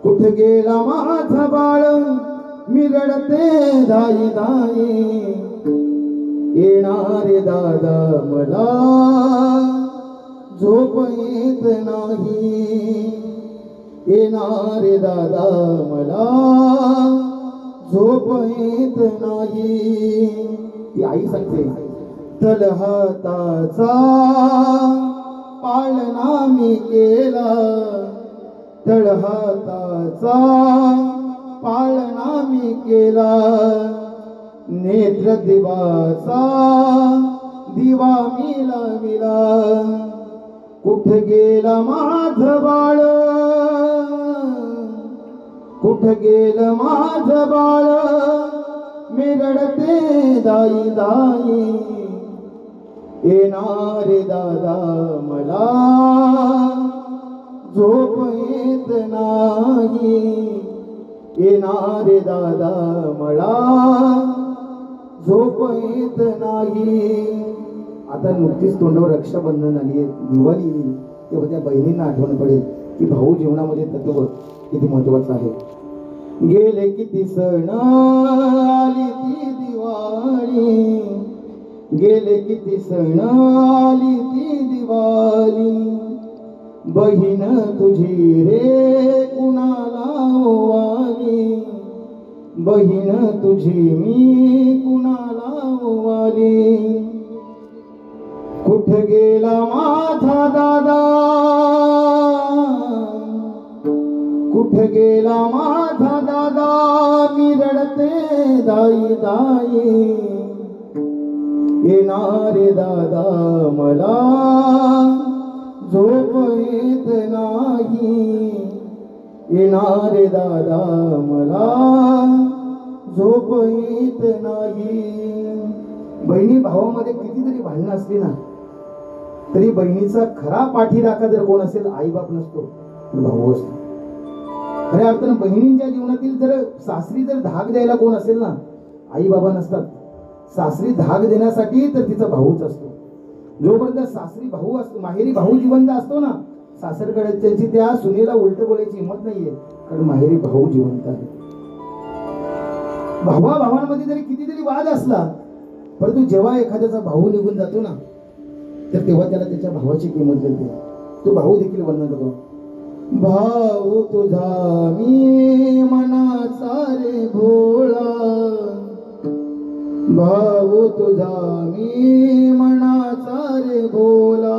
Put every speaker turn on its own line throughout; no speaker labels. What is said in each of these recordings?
कुठे गेला माझा बाळ मी रडते दाई दाई येणारे दादा मला झोप येत नाही येणारे दादा मला झोप येत नाही। ती आई सांगते तलहाताचा पाळणा मी केला तळहाताचा पाळणा मी केला नेत्र दिवाचा दिवा मी लाविला कुठे गेला माझं बाळ कुठे गेलं माझं बाळ मी रडते दाई दाई येणारे दादा मला झोप येत नाही येणारे दादा मला झोप येत नाही। आता नुकतीच तोंडावर रक्षाबंधन आली आहे दिवाळी येईल तेव्हा त्या बहिणींना आठवण पडेल की भाऊ जीवनामध्ये तत्व किती महत्वाचं आहे। गेले किती सण आली ती दिवाळी गेले किती सण आली ती दिवाळी बहीण तुझी रे कुणाला ओवाली बहीण तुझी मी कुणाला ओवाली कुठे गेला माझा दादा कुठे गेला माझा दादा मी रडते दाई दाई येणारे दादा मला झोप येत नाही येणारे दादा मला झोप येत नाही। बहिणी भावामध्ये कितीतरी भांडणं असली ना तरी बहिणीचा खरा पाठीराखा जर कोण असेल आई बाप नसतो तर भाऊ असतो। खऱ्या अर्थानं बहिणींच्या जीवनातील जर सासरी जर धाक द्यायला कोण असेल ना आई बाबा नसतात सासरी धाक देण्यासाठी तर तिचा भाऊच असतो। जोपर्यंत सासरी भाऊ असतो माहेरी भाऊ जिवंत असतो ना सासरकडे त्यांची त्या सुनेला उलट बोलायची हिंमत नाहीये कारण माहेरी भाऊ जिवंत आहे। भावा भावांमध्ये जरी कितीतरी वाद असला परंतु जेव्हा एखाद्याचा भाऊ निघून जातो ना तर तेव्हा त्याला त्याच्या भावाची किंमत मिळते। तो भाऊ देखील वर्णन करतो भाऊ तुझा मी मनाचा रे भोळा भाऊ तुझा मी मनाचा रे भोला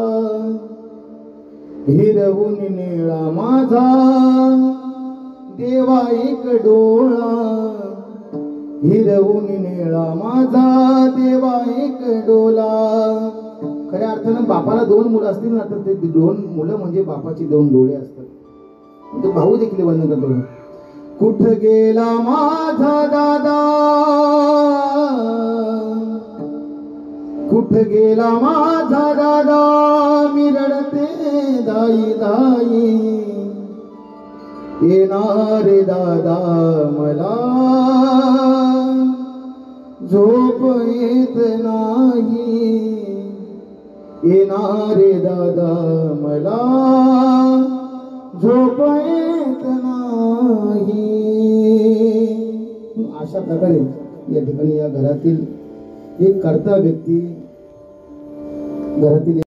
हिरवून निळा माझा देवा एक डोळा हिरवून निळा माझा देवा एक डोला। खऱ्या अर्थानं बापाला दोन मुलं असतील ना तर ते दोन मुलं म्हणजे बापाची दोन डोळे असतात। तो भाऊ देखील वर्णन करतो कुठे गेला माझा दादा कुठे गेला माझा दादा मी रडते दाई दाई येणारे दादा मला झोप येत नाही येणारे दादा मला झोप येत नाही। अशा प्रकारे या ठिकाणी या घरातील एक कर्ता व्यक्ती घरातील